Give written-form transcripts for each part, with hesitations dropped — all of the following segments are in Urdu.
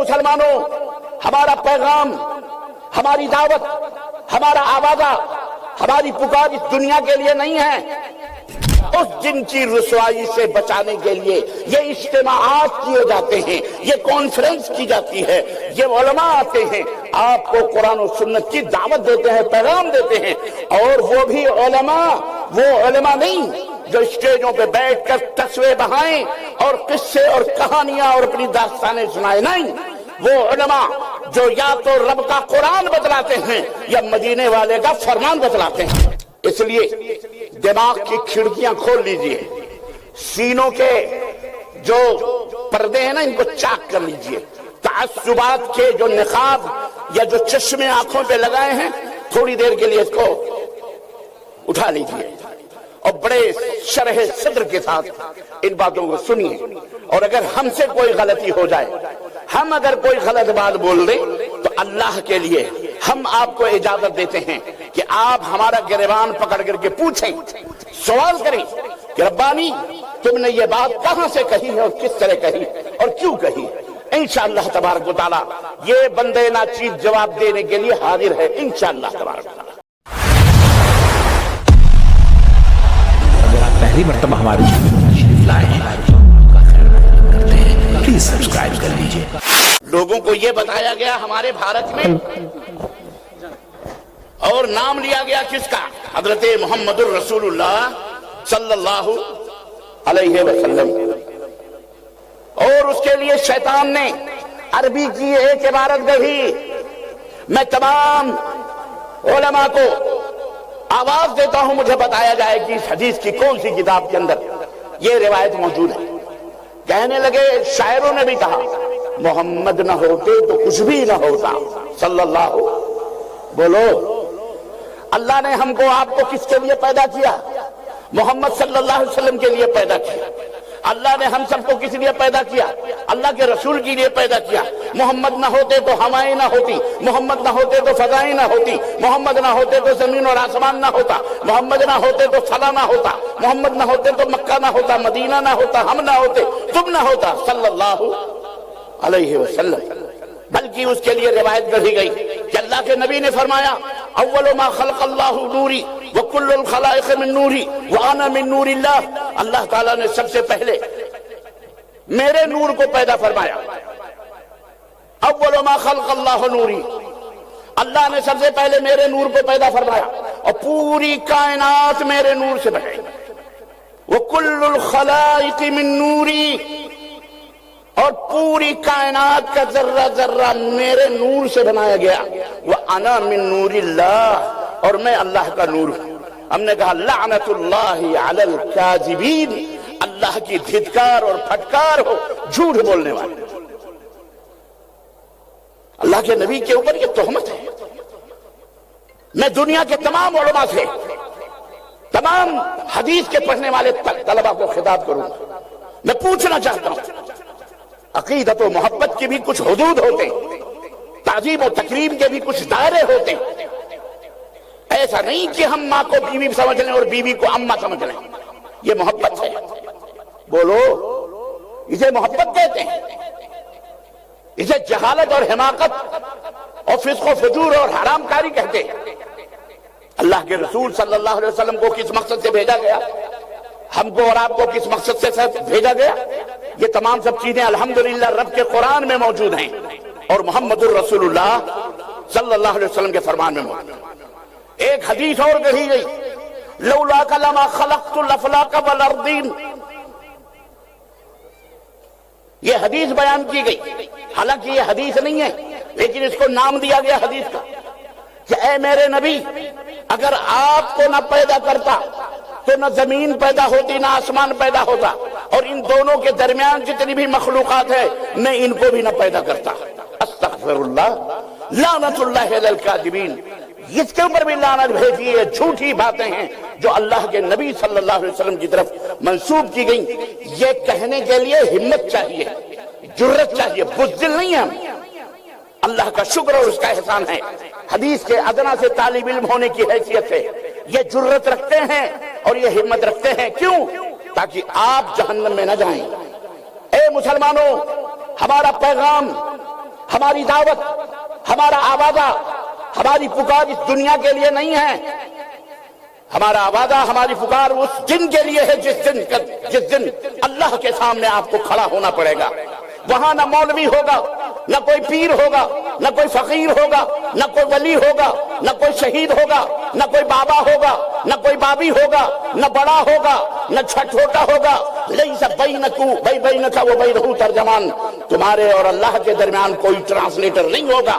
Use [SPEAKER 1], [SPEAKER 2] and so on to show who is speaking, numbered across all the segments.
[SPEAKER 1] مسلمانوں، ہمارا پیغام، ہماری دعوت، ہمارا آوازہ، ہماری پکار اس دنیا کے لیے نہیں ہے، اس دن کی رسوائی سے بچانے کے لیے یہ اجتماعات کیے جاتے ہیں، یہ کانفرنس کی جاتی ہے، یہ علماء آتے ہیں، آپ کو قرآن و سنت کی دعوت دیتے ہیں، پیغام دیتے ہیں، اور وہ بھی علماء، وہ علماء نہیں جو اسٹیجوں پہ بیٹھ کر تسبیح بہائیں اور قصے اور کہانیاں اور اپنی داستانیں سنائیں، نہیں، وہ علماء جو یا تو رب کا قرآن بتلاتے ہیں یا مدینے والے کا فرمان بتلاتے ہیں۔ اس لیے دماغ کی کھڑکیاں کھول لیجئے، سینوں کے جو پردے ہیں نا ان کو چاک کر لیجئے، تعصبات کے جو نقاب یا جو چشمے آنکھوں پہ لگائے ہیں تھوڑی دیر کے لیے اس کو اٹھا لیجئے اور بڑے شرح صدر کے ساتھ ان باتوں کو سنیے، اور اگر ہم سے کوئی غلطی ہو جائے، ہم اگر کوئی غلط بات بول دیں تو اللہ کے لیے ہم آپ کو اجازت دیتے ہیں کہ آپ ہمارا گریبان پکڑ کر کے پوچھیں، سوال کریں کہ ربانی تم نے یہ بات کہاں سے کہی ہے اور کس طرح کہی اور کیوں کہی۔ انشاءاللہ تبارک و تعالی یہ بندے ناچیز جواب دینے کے لیے حاضر ہے، انشاءاللہ تبارک و تعالی۔
[SPEAKER 2] اگر آپ پہلی مرتبہ ہمارے چینل پر تشریف لائے ہیں کرتے ہیں پلیز سبسکرائب کر لیجئے۔
[SPEAKER 1] لوگوں کو یہ بتایا گیا ہمارے بھارت میں، اور نام لیا گیا کس کا؟ حضرت محمد الرسول اللہ صلی اللہ علیہ وسلم، اور اس کے لیے شیطان نے عربی کی ایک عبارت کہی۔ میں تمام علماء کو آواز دیتا ہوں، مجھے بتایا جائے کہ اس حدیث کی کون سی کتاب کے اندر یہ روایت موجود ہے۔ کہنے لگے، شاعروں نے بھی کہا محمد نہ ہوتے تو کچھ بھی نہ ہوتا صلی اللہ۔ بولو، اللہ نے ہم کو آپ کو کس کے لیے پیدا کیا؟ محمد صلی اللہ علیہ وسلم کے لیے پیدا کیا۔ اللہ نے ہم سب کو کس لیے پیدا کیا؟ اللہ کے رسول کے لیے پیدا کیا۔ محمد نہ ہوتے تو ہوائیں نہ ہوتی، محمد نہ ہوتے تو فضائیں نہ ہوتی، محمد نہ ہوتے تو زمین اور آسمان نہ ہوتا، محمد نہ ہوتے تو فلاں نہ ہوتا، محمد نہ ہوتے تو مکہ نہ ہوتا، مدینہ نہ ہوتا، ہم نہ ہوتے، تم نہ ہوتا صلی اللہ علیہ وسلم۔ بلکہ اس کے لیے روایت کہی گئی کہ اللہ کے نبی نے فرمایا، اول ما خلق اللہ نوری وکل الخلائق من نوری وانا من نور اللہ۔ اللہ تعالیٰ نے سب سے پہلے میرے نور کو پیدا فرمایا، اول ما خلق اللہ نوری، اللہ نے سب سے پہلے میرے نور کو پیدا فرمایا اور پوری کائنات میرے نور سے بنائی۔ وکل الخلائق من نوری، اور پوری کائنات کا ذرہ ذرہ میرے نور سے بنایا گیا۔ وَأَنَا مِن نُورِ اللَّهِ، اور میں اللہ کا نور ہوں۔ ہم نے کہا لعنت اللہ علی الکاذبین، اللہ کی دھتکار اور پھٹکار ہو جھوٹ بولنے والے۔ اللہ کے نبی کے اوپر یہ تہمت ہے۔ میں دنیا کے تمام علماء سے، تمام حدیث کے پڑھنے والے طلباء کو خطاب کروں، میں پوچھنا چاہتا ہوں، عقیدت و محبت کے بھی کچھ حدود ہوتے، تعظیم و تکریم کے بھی کچھ دائرے ہوتے۔ ایسا نہیں کہ ہم ماں کو بیوی سمجھ لیں اور بیوی کو اماں سمجھ لیں، یہ محبت ہے؟ بولو، اسے محبت کہتے ہیں؟ اسے جہالت اور حماقت اور فسق و فجور اور حرام کاری کہتے ہیں۔ اللہ کے رسول صلی اللہ علیہ وسلم کو کس مقصد سے بھیجا گیا؟ ہم کو اور آپ کو کس مقصد سے بھیجا گیا؟ یہ تمام سب چیزیں الحمدللہ رب کے قرآن میں موجود ہیں اور محمد الرسول اللہ صلی اللہ علیہ وسلم کے فرمان میں موجود ہیں۔ ایک حدیث اور کہی گئی، لولاک لما خلقت الافلاک والارضین، یہ حدیث بیان کی گئی، حالانکہ یہ حدیث نہیں ہے لیکن اس کو نام دیا گیا حدیث کا کہ اے میرے نبی، اگر آپ کو نہ پیدا کرتا تو نہ زمین پیدا ہوتی نہ آسمان پیدا ہوتا، اور ان دونوں کے درمیان جتنی بھی مخلوقات ہے میں ان کو بھی نہ پیدا کرتا۔ استغفر اللہ، لعنت اللہ علی الکاذبین، اس کے اوپر بھی لعنت بھیجی ہے۔ جھوٹی باتیں ہیں جو اللہ کے نبی صلی اللہ علیہ وسلم کی طرف منسوب کی گئی۔ یہ کہنے کے لیے ہمت چاہیے، جرت چاہیے، بزدل نہیں ہم۔ اللہ کا شکر اور اس کا احسان ہے، حدیث کے ادنا سے طالب علم ہونے کی حیثیت سے یہ جرت رکھتے ہیں اور یہ ہمت رکھتے ہیں۔ کیوں؟ تاکہ آپ جہنم میں نہ جائیں۔ اے مسلمانوں، ہمارا پیغام، ہماری دعوت، ہمارا آوازہ، ہماری پکار اس دنیا کے لیے نہیں ہے. ہمارا آوازہ، ہماری پکار اس دن کے لیے ہے جس دن اللہ کے سامنے آپ کو کھڑا ہونا پڑے گا. وہاں نہ مولوی ہوگا، نہ کوئی پیر ہوگا، نہ کوئی فقیر ہوگا، نہ کوئی ولی ہوگا، نہ کوئی شہید ہوگا، نہ کوئی بابا ہوگا، نہ کوئی بابی ہوگا، نہ بڑا ہوگا، نہ چھوٹا ہوگا. لیس بینک و بینہ ترجمان، تمہارے اور اللہ کے درمیان کوئی ٹرانسلیٹر نہیں ہوگا.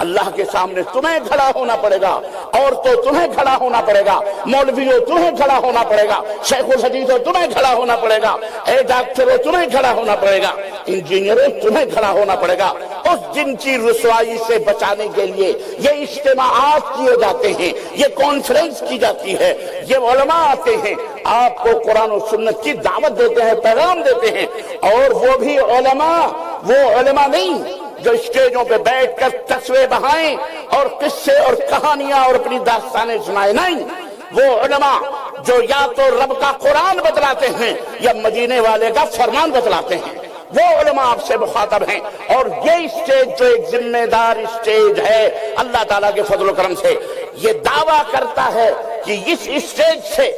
[SPEAKER 1] اللہ کے سامنے تمہیں کھڑا ہونا پڑے گا، اور تو تمہیں کھڑا ہونا پڑے گا، مولویوں تمہیں کھڑا ہونا پڑے گا، شیخ الحدیثوں تمہیں کھڑا ہونا پڑے گا، اے ڈاکٹروں تمہیں کھڑا ہونا پڑے گا، انجینئروں تمہیں کھڑا ہونا پڑے گا. اس دن کی رسوائی سے بچانے کے لیے یہ اجتماعات کیے جاتے ہیں، یہ کانفرنس کی جاتی ہے، یہ علماء آتے ہیں، آپ کو قرآن و سنت کی دعوت دیتے ہیں، پیغام دیتے ہیں. اور وہ بھی علماء، وہ علماء نہیں جو اسٹیجوں پہ بیٹھ کر تسبیح بہائیں اور قصے اور کہانیاں اور اپنی داستانیں سنائیں. نہیں، وہ علماء جو یا تو رب کا قرآن بتلاتے ہیں یا مدینے والے کا فرمان بتلاتے ہیں، وہ علماء آپ سے مخاطب ہیں. اور یہ اسٹیج جو ایک ذمہ دار اسٹیج ہے اللہ تعالیٰ کے فضل و کرم سے، یہ دعویٰ کرتا ہے کہ اس اسٹیج سے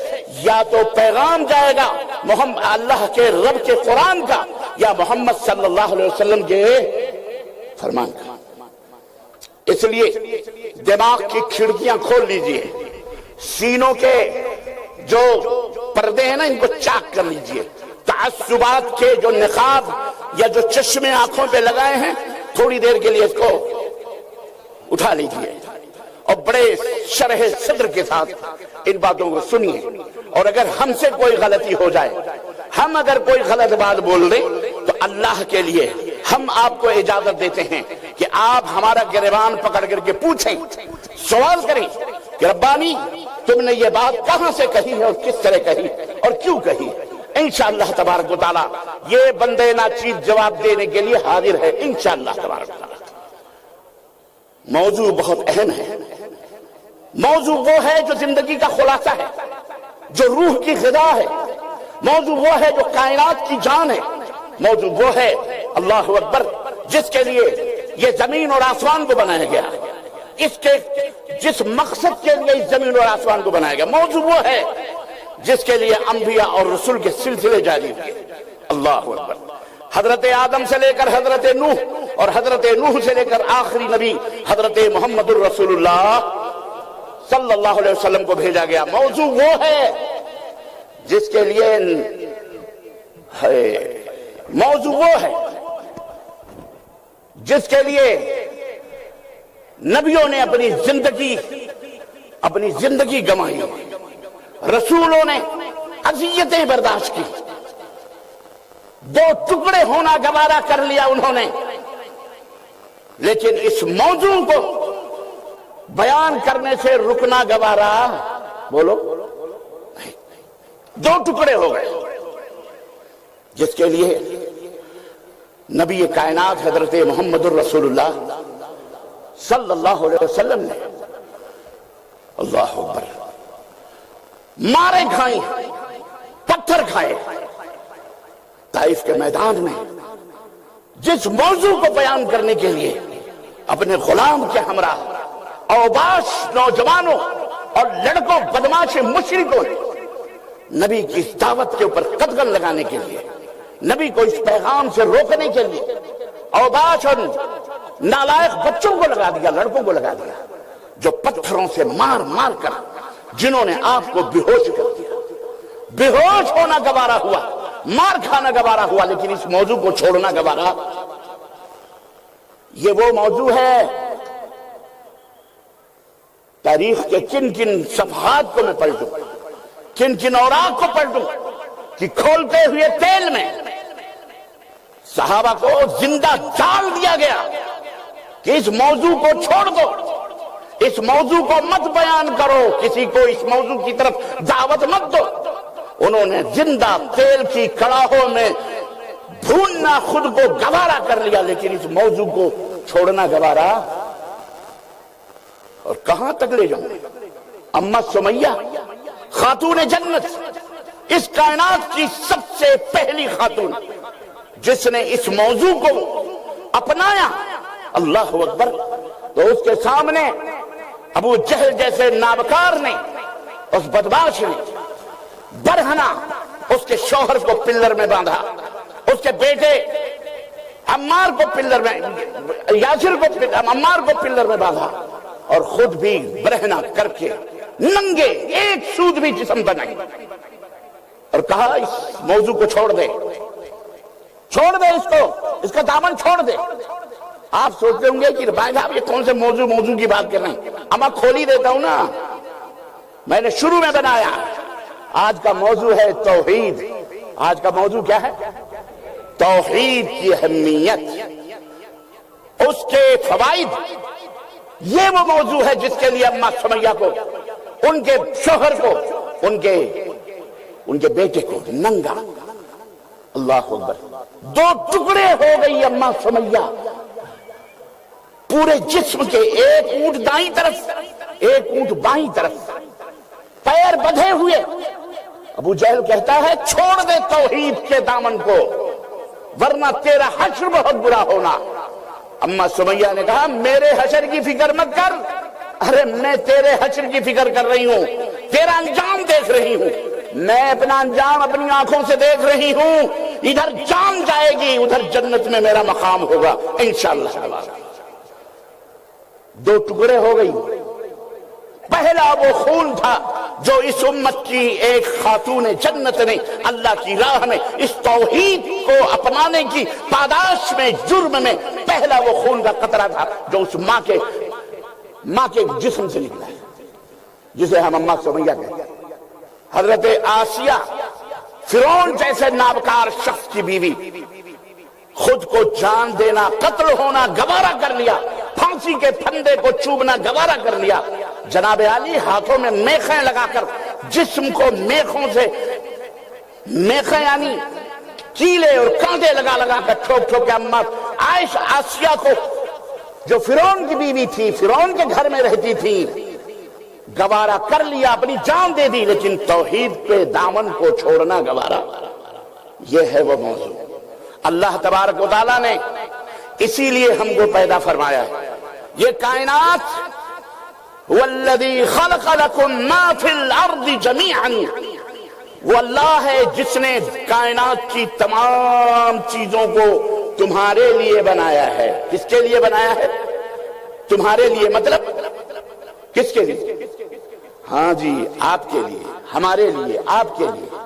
[SPEAKER 1] یا تو پیغام جائے گا محمد اللہ کے رب کے قرآن کا یا محمد صلی اللہ علیہ وسلم کے فرمان کا. اس لیے دماغ کی کھڑکیاں کھول لیجئے، سینوں کے جو پردے ہیں نا ان کو چاک کر لیجئے، تعصبات کے جو نقاب یا جو چشمے آنکھوں پہ لگائے ہیں تھوڑی دیر کے لیے اس کو اٹھا لیجئے اور بڑے شرح صدر کے ساتھ ان باتوں کو سنیے. اور اگر ہم سے کوئی غلطی ہو جائے، ہم اگر کوئی غلط بات بول دیں تو اللہ کے لیے ہم آپ کو اجازت دیتے ہیں کہ آپ ہمارا گریبان پکڑ کر کے پوچھیں، سوال کریں کہ ربانی تم نے یہ بات کہاں سے کہی ہے اور کس طرح کہی اور کیوں کہی. انشاءاللہ تبارک و تعالی یہ بندے ناچیز جواب دینے کے لیے حاضر ہے انشاءاللہ تبارک و تعالی. موضوع بہت اہم ہے. موضوع وہ ہے جو زندگی کا خلاصہ ہے، جو روح کی غذا ہے. موضوع وہ ہے جو کائنات کی جان ہے. موضوع وہ ہے اللہ اکبر جس کے لیے یہ زمین اور آسمان کو بنایا گیا، جس مقصد کے لیے اس زمین اور آسمان کو بنایا گیا. موضوع وہ ہے جس کے لیے انبیاء اور رسول کے سلسلے جاری ہوئے. اللہ اکبر. حضرت آدم سے لے کر حضرت نوح اور حضرت نوح سے لے کر آخری نبی حضرت محمد الرسول اللہ صلی اللہ علیہ وسلم کو بھیجا گیا. موضوع وہ ہے جس کے لیے موضوع وہ ہے جس کے لیے نبیوں نے اپنی زندگی گنوائی، رسولوں نے اذیتیں برداشت کی، 2 ٹکڑے ہونا گوارا کر لیا انہوں نے. لیکن اس موضوع کو بیان کرنے سے رکنا گوارا بولو 2 ٹکڑے ہو گئے، جس کے لیے نبی کائنات حضرت محمد الرسول اللہ صلی اللہ علیہ وسلم نے اللہ اکبر مارے کھائیں، پتھر کھائے. طائف کے میدان میں جس موضوع کو بیان کرنے کے لیے اپنے غلام کے ہمراہ اوباش نوجوانوں اور لڑکوں بدماش مشرکوں نے نبی کی اس دعوت کے اوپر قدغن لگانے کے لیے، نبی کو اس پیغام سے روکنے کے لیے اوباش اور نالائق بچوں کو لگا دیا، لڑکوں کو لگا دیا، جو پتھروں سے مار مار کر جنہوں نے آپ کو بے ہوش کر دیا. بے ہوش ہونا گوارا ہوا، مار کھانا گوارا ہوا، لیکن اس موضوع کو چھوڑنا گوارا. یہ وہ موضوع ہے تاریخ کے کن کن صفحات کو میں پلٹوں، کن کن اوراق کو پلٹوں کہ کھولتے ہوئے تیل میں صحابہ کو زندہ جال دیا گیا کہ اس موضوع کو چھوڑ دو، اس موضوع کو مت بیان کرو، کسی کو اس موضوع کی طرف دعوت مت دو. انہوں نے زندہ تیل کی کڑاہوں میں بھوننا خود کو گوارا کر لیا، لیکن اس موضوع کو چھوڑنا گوارا. اور کہاں تک لے جاؤں؟ اماں سمیہ خاتون جنت، اس کائنات کی سب سے پہلی خاتون جس نے اس موضوع کو اپنایا اللہ اکبر. تو اس کے سامنے ابو جہل جیسے نابکار نے، اس بدماش نے برہنہ اس کے شوہر کو پلر میں باندھا، اس کے بیٹے عمار کو پلر میں، یاسر کو عمار کو پلر میں باندھا، اور خود بھی برہنہ کر کے ننگے، ایک سود بھی جسم پر نہیں، اور کہا اس موضوع کو چھوڑ دے، چھوڑ دے اس کو، اس کا دامن چھوڑ دے. آپ سوچتے ہوں گے کہ بھائی صاحب یہ کون سے موضوع کی بات کر رہے ہیں. اب میں کھول ہی دیتا ہوں نا، میں نے شروع میں بنایا. آج کا موضوع ہے توحید. آج کا موضوع کیا ہے؟ توحید کی اہمیت، اس کے فوائد. یہ وہ موضوع ہے جس کے لیے اماں سمیہ کو، ان کے شوہر کو، ان کے بیٹے کو ننگا، اللہ اکبر، 2 ٹکڑے ہو گئی اماں سمیہ پورے جسم کے، ایک اونٹ دائیں طرف، ایک اونٹ بائیں طرف، پیر بدھے ہوئے. ابو جہل کہتا ہے چھوڑ دے توحید کے دامن کو ورنہ تیرا حشر بہت برا ہونا. اماں سمیہ نے کہا میرے حشر کی فکر مت کر، ارے میں تیرے حشر کی فکر کر رہی ہوں، تیرا انجام دیکھ رہی ہوں. میں اپنا انجام اپنی آنکھوں سے دیکھ رہی ہوں. ادھر جان جائے گی، ادھر جنت میں میرا مقام ہوگا انشاءاللہ. 2 ٹکڑے ہو گئی. پہلا وہ خون تھا جو اس امت کی ایک خاتون جنت نے اللہ کی راہ میں اس توحید کو اپنانے کی پاداش میں، جرم میں، پہلا وہ خون کا قطرہ تھا جو اس ماں کے جسم سے نکلا ہے، جسے ہم اماں سمیہ کہتے ہیں. حضرت آسیہ، فرعون جیسے نابکار شخص کی بیوی، خود کو جان دینا، قتل ہونا گوارا کر لیا، پھانسی کے پھندے کو چوبنا گوارا کر لیا. جناب علی ہاتھوں میں میخیں لگا کر جسم کو میخوں سے، میخیں یعنی کیلے اور کانٹے لگا کر ٹھوک کے اماں آسیہ کو، جو فرعون کی بیوی تھی، فرعون کے گھر میں رہتی تھی، گوارا کر لیا، اپنی جان دے دی. لیکن توحید کے دامن کو چھوڑنا گوارا. یہ ہے وہ موضوع. اللہ تبارک و تعالیٰ نے اسی لیے ہم کو پیدا فرمایا ہے. یہ کائنات والذی خلق لکم ما فی الارض جمیعا، وہ اللہ ہے جس نے کائنات کی تمام چیزوں کو تمہارے لیے بنایا ہے. کس کے لیے بنایا ہے؟ تمہارے لیے. مطلب کس کے لیے؟ ہاں جی، آپ کے لیے، ہمارے لیے، آپ کے لیے.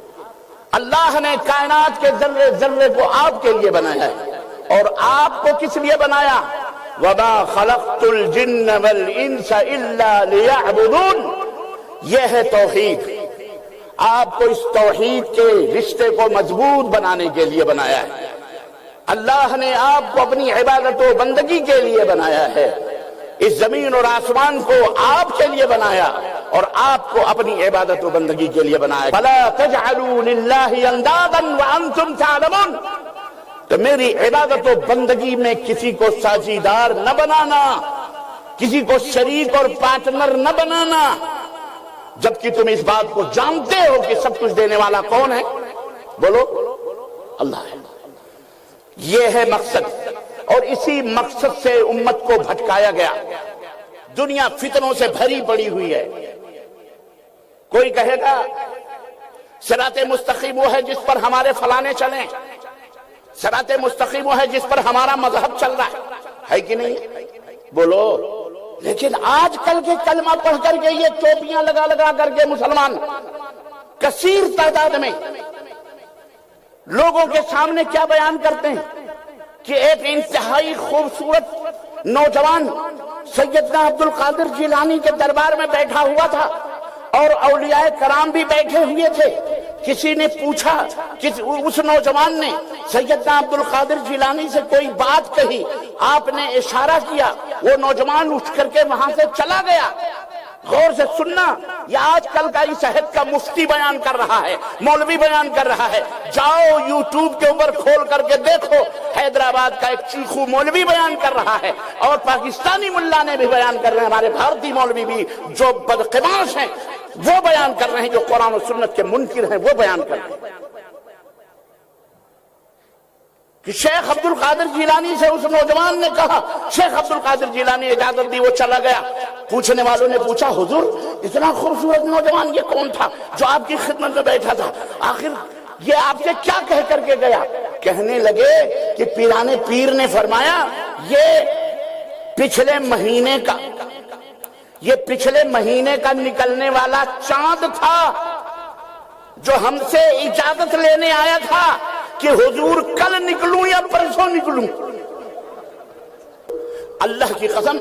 [SPEAKER 1] اللہ نے کائنات کے ذرے ذرے کو آپ کے لیے بنایا ہے. اور آپ کو کس لیے بنایا؟ وَمَا خَلَقْتُ الْجِنَّ وَالْإِنسَ إِلَّا لِيَعْبُدُونَ. یہ ہے توحید. آپ کو اس توحید کے رشتے کو مضبوط بنانے کے لیے بنایا ہے. اللہ نے آپ کو اپنی عبادت و بندگی کے لیے بنایا ہے. اس زمین اور آسمان کو آپ کے لیے بنایا اور آپ کو اپنی عبادت و بندگی کے لیے بنایا. فَلَا تَجْعَلُوا لِلَّهِ أَنْدَادًا وَأَنْتُمْ تَعْلَمُونَ. تو میری عبادت و بندگی میں کسی کو ساجیدار نہ بنانا، کسی کو شریک اور پارٹنر نہ بنانا، جبکہ تم اس بات کو جانتے ہو کہ سب کچھ دینے والا کون ہے؟ بولو، اللہ ہے. یہ ہے مقصد، اور اسی مقصد سے امت کو بھٹکایا گیا. دنیا فتنوں سے بھری پڑی ہوئی ہے. کوئی کہے گا صراط مستقیم وہ ہے جس پر ہمارے فلانے چلیں، صراط مستقیم وہ ہے جس پر ہمارا مذہب چل رہا ہے کہ نہیں؟ بولو. لیکن آج کل کے کلمہ پڑھ کر کے یہ ٹوپیاں لگا کر کے مسلمان کثیر تعداد میں لوگوں کے سامنے کیا بیان کرتے ہیں کہ ایک انتہائی خوبصورت نوجوان سیدنا عبد القادر جیلانی کے دربار میں بیٹھا ہوا تھا اور اولیاء کرام بھی بیٹھے ہوئے تھے. کسی نے پوچھا کہ اس نوجوان نے سیدنا عبد القادر جیلانی سے کوئی بات کہی، آپ نے اشارہ کیا، وہ نوجوان اٹھ کر کے وہاں سے چلا گیا. غور سے سننا، یہ آج کل کا اس عہد کا مفتی بیان کر رہا ہے، مولوی بیان کر رہا ہے. جاؤ یوٹیوب کے اوپر کھول کر کے دیکھو، حیدرآباد کا ایک چیخو مولوی بیان کر رہا ہے، اور پاکستانی ملا نے بھی بیان کر رہے ہیں، ہمارے بھارتی مولوی بھی جو بدقماش ہیں وہ بیان کر رہے ہیں، جو قرآن و سنت کے منکر ہیں وہ بیان کر رہے ہیں. کہ شیخ عبد القادر جیلانی سے اس نوجوان نے کہا، شیخ عبد القادر جیلانی اجازت دی، وہ چلا گیا۔ پوچھنے والوں نے پوچھا حضور اتنا خوبصورت نوجوان یہ کون تھا جو آپ کی خدمت میں بیٹھا تھا، آخر یہ آپ سے کیا کہہ کر کے گیا؟ کہنے لگے کہ پیران پیر نے فرمایا یہ پچھلے مہینے کا نکلنے والا چاند تھا جو ہم سے اجازت لینے آیا تھا کہ حضور کل نکلوں یا پرسوں نکلوں۔ اللہ کی قسم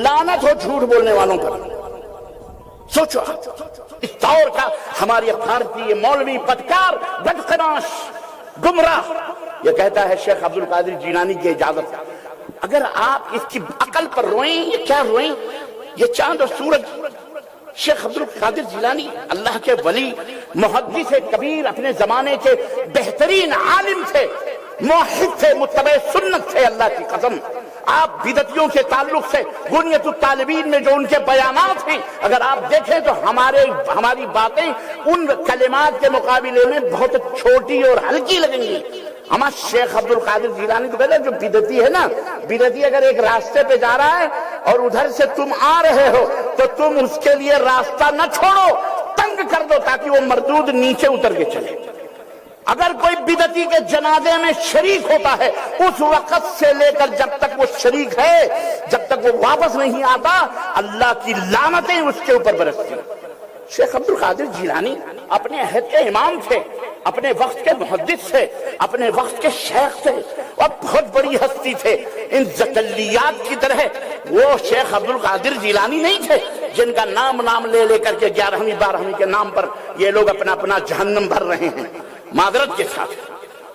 [SPEAKER 1] لعنت ہو جھوٹ بولنے والوں پر۔ سوچو اس دور کا ہماری بھارتی یہ مولوی بدکار بدقناش گمراہ یہ کہتا ہے شیخ عبد القادر جیلانی کی اجازت۔ اگر آپ اس کی عقل پر روئیں، یہ کیا روئیں؟ یہ چاند اور سورج، شیخ عبد القادر جیلانی اللہ کے ولی، محدث کبیر، اپنے زمانے کے بہترین عالم تھے، موحد تھے، متبع سنت تھے۔ اللہ کی قسم آپ بدعتیوں کے تعلق سے غنیت الطالبین میں جو ان کے بیانات ہیں اگر آپ دیکھیں تو ہماری باتیں ان کلمات کے مقابلے میں بہت چھوٹی اور ہلکی لگیں گی۔ ہمارا شیخ عبد القادر جیلانی تو کہتا ہے جو بدعتی ہے نا، بدعتی اگر ایک راستے پہ جا رہا ہے اور ادھر سے تم آ رہے ہو تو تم اس کے لیے راستہ نہ چھوڑو، تنگ کر دو تاکہ وہ مردود نیچے اتر کے چلے۔ اگر کوئی بدعتی کے جنازے میں شریک ہوتا ہے اس وقت سے لے کر جب تک وہ شریک ہے، جب تک وہ واپس نہیں آتا، اللہ کی لعنتیں اس کے اوپر برستی۔ شیخ عبد القادر جیلانی اپنے عہد کے امام تھے، اپنے وقت کے محدث تھے، اپنے وقت کے شیخ تھے اور بہت بڑی ہستی تھے۔ ان زکلیات کی طرح وہ شیخ عبد القادر جیلانی نہیں تھے جن کا نام لے لے کر کے 11ویں 12ویں کے نام پر یہ لوگ اپنا جہنم بھر رہے ہیں معذرت کے ساتھ۔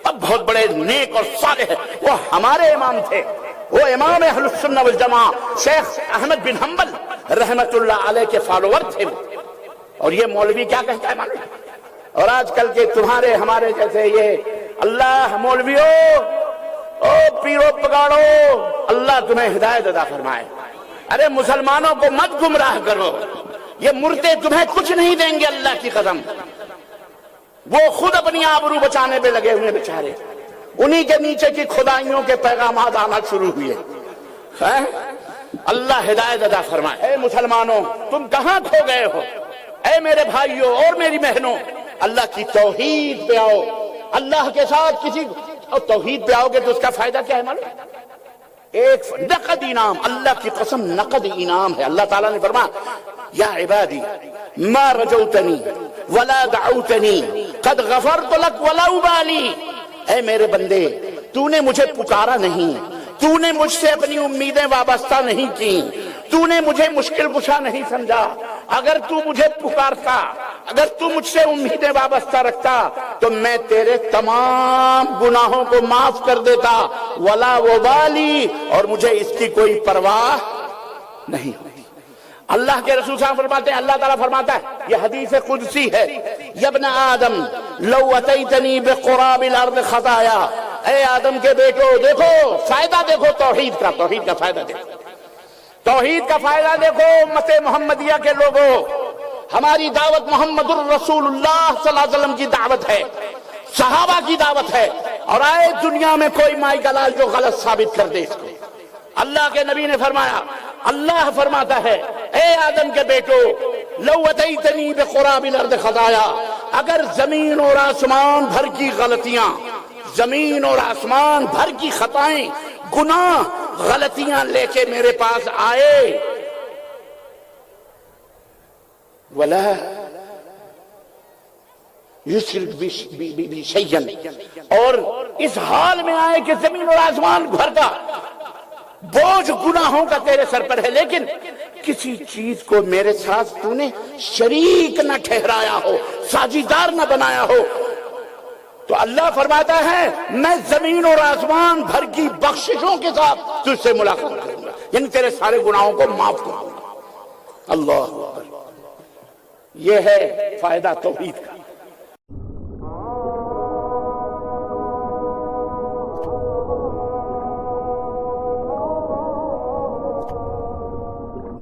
[SPEAKER 1] اب بہت بڑے نیک اور صالح وہ ہمارے امام تھے، وہ امام اہل السنہ والجماعہ شیخ احمد بن حنبل رحمت اللہ علیہ کے فالوور تھے۔ اور یہ مولوی کیا کہتا ہے معلوم؟ اور آج کل کے تمہارے ہمارے جیسے یہ اللہ مولویوں، او پیرو پگاڑو، اللہ تمہیں ہدایت عطا فرمائے۔ ارے مسلمانوں کو مت گمراہ کرو، یہ مردے تمہیں کچھ نہیں دیں گے اللہ کی قسم۔ وہ خود اپنی آبرو بچانے پہ لگے ہوئے بیچارے، انہی کے نیچے کی خدائیوں کے پیغامات آنا شروع ہوئے۔ اللہ ہدایت عطا فرمائے۔ اے مسلمانوں تم کہاں کھو گئے ہو؟ اے میرے بھائیوں اور میری بہنوں، اللہ کی توحید پہ آؤ، اللہ کے ساتھ کسی اور توحید پہ آؤ گے تو اس کا فائدہ کیا ہے معلوم؟ ایک نقد انعام، اللہ کی قسم نقد انعام ہے۔ اللہ تعالیٰ نے فرمایا یا عبادی ما رجوتنی ولا دعوتنی قد غفرت لک ولا ابالی۔ اے میرے بندے تو نے مجھے پکارا نہیں، تو نے مجھ سے اپنی امیدیں وابستہ نہیں کی، تو نے مجھے مشکل کشا نہیں سمجھا۔ اگر تو مجھے پکارتا، اگر تو مجھ سے امیدیں وابستہ رکھتا تو میں تیرے تمام گناہوں کو معاف کر دیتا، ولا وبالی، اور مجھے اس کی کوئی پرواہ نہیں ہوتی۔ اللہ کے رسول صلی اللہ علیہ وسلم فرماتے ہیں، اللہ تعالیٰ فرماتا ہے، یہ حدیث قدسی ہے، یا ابن آدم لو اتیتنی بقراب الارض خطایا۔ اے آدم کے بیٹو دیکھو فائدہ، دیکھو توحید کا فائدہ دیکھو، توحید کا فائدہ دیکھو۔ امت محمدیہ کے لوگوں، ہماری دعوت محمد الرسول اللہ صلی اللہ علیہ وسلم کی دعوت ہے، صحابہ کی دعوت ہے، اور آئے دنیا میں کوئی مائی کا لال جو غلط ثابت کر دے اس کو۔ اللہ کے نبی نے فرمایا، اللہ فرماتا ہے اے آدم کے بیٹو لو اتیتنی بقراب الارض خطایا، اگر زمین اور آسمان بھر کی غلطیاں، زمین اور آسمان بھر کی خطائیں، گناہ، غلطیاں لے کے میرے پاس آئے، ولا یشرک بی شیئا، اور اس حال میں آئے کہ زمین اور آسمان بھر کا بوجھ گناہوں کا تیرے سر پر ہے، لیکن کسی چیز کو میرے ساتھ تو نے شریک نہ ٹھہرایا ہو، ساجیدار نہ بنایا ہو، تو اللہ فرماتا ہے میں زمین اور آسمان بھر کی بخششوں کے ساتھ تجھ سے ملاقات کروں گا، یعنی تیرے سارے گناہوں کو معاف کروں گا۔ اللہ، یہ ہے فائدہ توحید کا۔